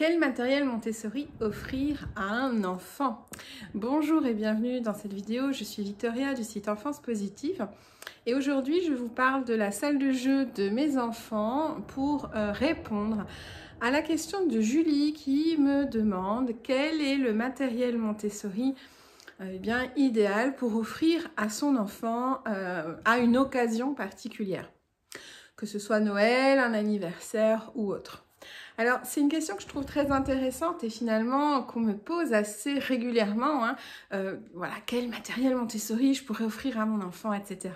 Quel matériel Montessori offrir à un enfant? Bonjour et bienvenue dans cette vidéo, je suis Victoria du site Enfance Positive et aujourd'hui je vous parle de la salle de jeu de mes enfants pour répondre à la question de Julie qui me demande quel est le matériel Montessori idéal pour offrir à son enfant à une occasion particulière, que ce soit Noël, un anniversaire ou autre. Alors, c'est une question que je trouve très intéressante et finalement qu'on me pose assez régulièrement. Voilà, quel matériel Montessori je pourrais offrir à mon enfant, etc.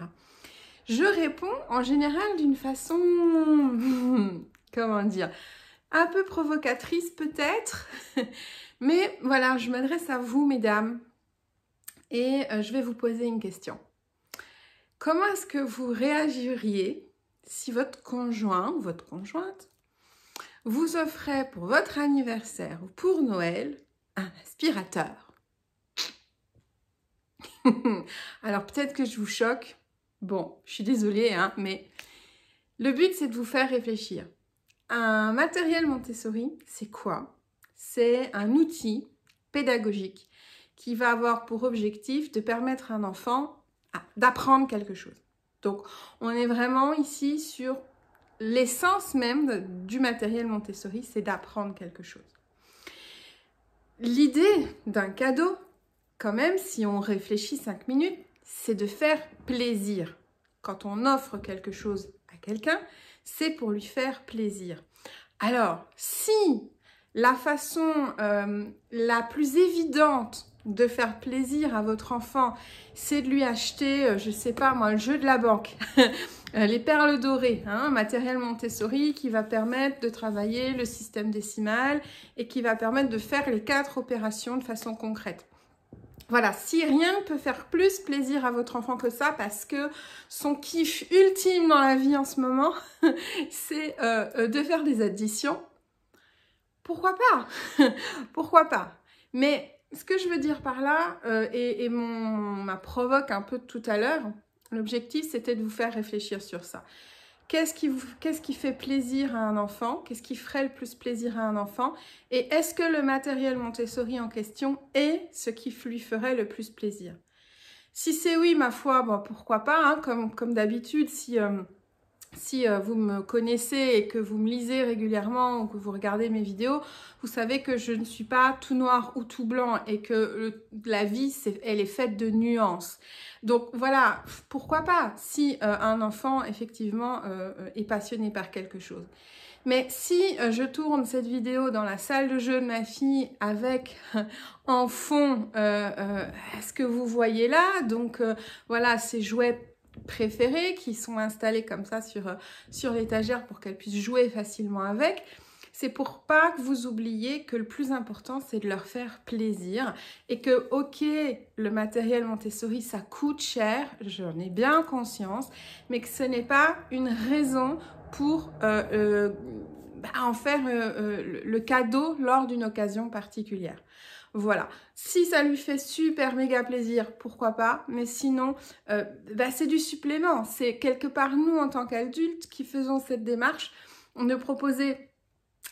Je réponds en général d'une façon, comment dire, un peu provocatrice peut-être. Mais voilà, je m'adresse à vous, mesdames, et je vais vous poser une question. Comment est-ce que vous réagiriez si votre conjoint ou votre conjointe vous offrait pour votre anniversaire ou pour Noël un aspirateur? Alors peut-être que je vous choque. Bon, je suis désolée, mais le but c'est de vous faire réfléchir. Un matériel Montessori, c'est quoi? C'est un outil pédagogique qui va avoir pour objectif de permettre à un enfant d'apprendre quelque chose. Donc, on est vraiment ici sur l'essence même du matériel Montessori, c'est d'apprendre quelque chose. L'idée d'un cadeau, quand même, si on réfléchit 5 minutes, c'est de faire plaisir. Quand on offre quelque chose à quelqu'un, c'est pour lui faire plaisir. Alors, si la façon la plus évidente de faire plaisir à votre enfant, c'est de lui acheter, je sais pas moi, le jeu de la banque, les perles dorées, matériel Montessori qui va permettre de travailler le système décimal et qui va permettre de faire les 4 opérations de façon concrète. Voilà, si rien ne peut faire plus plaisir à votre enfant que ça, parce que son kiff ultime dans la vie en ce moment, c'est de faire des additions, pourquoi pas? Pourquoi pas? Mais ce que je veux dire par là, et ma provoque un peu tout à l'heure, l'objectif c'était de vous faire réfléchir sur ça. Qu'est-ce qui fait plaisir à un enfant? Qu'est-ce qui ferait le plus plaisir à un enfant? Et est-ce que le matériel Montessori en question est ce qui lui ferait le plus plaisir? Si c'est oui, ma foi, bon, pourquoi pas, comme d'habitude, si vous me connaissez et que vous me lisez régulièrement ou que vous regardez mes vidéos, vous savez que je ne suis pas tout noir ou tout blanc et que la vie, elle est faite de nuances. Donc voilà, pourquoi pas si un enfant, effectivement, est passionné par quelque chose. Mais si je tourne cette vidéo dans la salle de jeu de ma fille avec en fond ce que vous voyez là, donc voilà, ces jouets préférés qui sont installés comme ça sur l'étagère pour qu'elle puisse jouer facilement avec, c'est pour pas que vous oubliez que le plus important c'est de leur faire plaisir et que ok, le matériel Montessori ça coûte cher, j'en ai bien conscience, mais que ce n'est pas une raison pour en faire le cadeau lors d'une occasion particulière. Voilà, si ça lui fait super méga plaisir, pourquoi pas, mais sinon, c'est du supplément. C'est quelque part nous, en tant qu'adultes, qui faisons cette démarche de proposer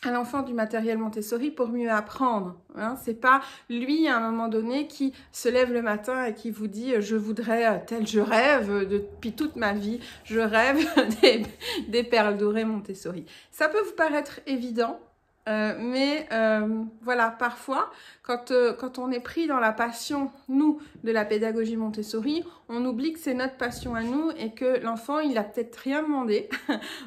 à l'enfant du matériel Montessori pour mieux apprendre. C'est pas lui, à un moment donné, qui se lève le matin et qui vous dit « je voudrais je rêve depuis toute ma vie, je rêve des perles dorées Montessori ». Ça peut vous paraître évident, mais voilà, parfois, quand on est pris dans la passion, nous, de la pédagogie Montessori, on oublie que c'est notre passion à nous et que l'enfant, il a peut-être rien demandé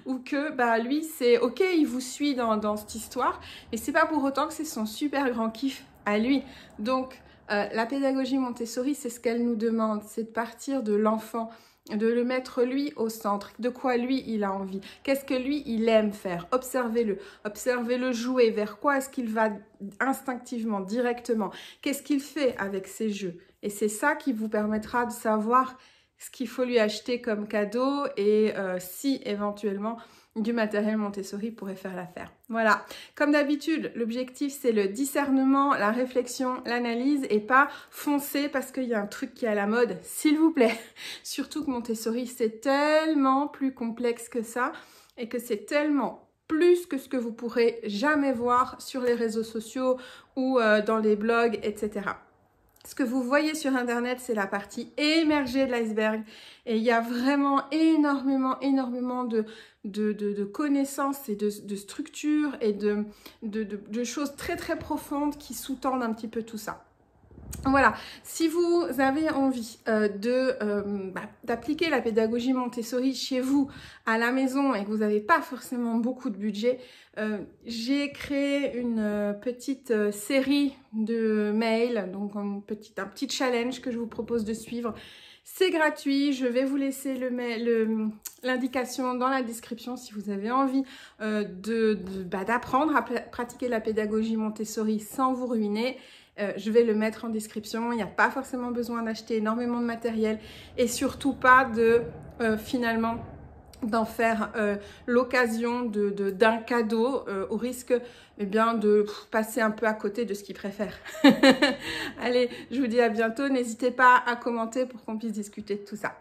ou que lui, c'est ok, il vous suit dans cette histoire, mais c'est pas pour autant que c'est son super grand kiff à lui. Donc, la pédagogie Montessori, c'est ce qu'elle nous demande, c'est de partir de l'enfant, de le mettre lui au centre, de quoi lui il a envie, qu'est-ce que lui il aime faire, observez-le jouer, vers quoi est-ce qu'il va instinctivement, directement, qu'est-ce qu'il fait avec ses jeux, et c'est ça qui vous permettra de savoir ce qu'il faut lui acheter comme cadeau et si éventuellement du matériel Montessori pourrait faire l'affaire. Voilà, comme d'habitude, l'objectif c'est le discernement, la réflexion, l'analyse et pas foncer parce qu'il y a un truc qui est à la mode, s'il vous plaît. Surtout que Montessori c'est tellement plus complexe que ça et que c'est tellement plus que ce que vous pourrez jamais voir sur les réseaux sociaux ou dans les blogs, etc. Ce que vous voyez sur Internet, c'est la partie émergée de l'iceberg. Et il y a vraiment énormément de connaissances et de structures et de choses très très profondes qui sous-tendent un petit peu tout ça. Voilà, si vous avez envie d'appliquer la pédagogie Montessori chez vous, à la maison, et que vous n'avez pas forcément beaucoup de budget, j'ai créé une petite série de mails, donc un petit challenge que je vous propose de suivre. C'est gratuit, je vais vous laisser l'indication dans la description si vous avez envie d'apprendre à pratiquer la pédagogie Montessori sans vous ruiner. Je vais le mettre en description. Il n'y a pas forcément besoin d'acheter énormément de matériel et surtout pas finalement d'en faire l'occasion d'un cadeau au risque de passer un peu à côté de ce qu'ils préfèrent. Allez, je vous dis à bientôt. N'hésitez pas à commenter pour qu'on puisse discuter de tout ça.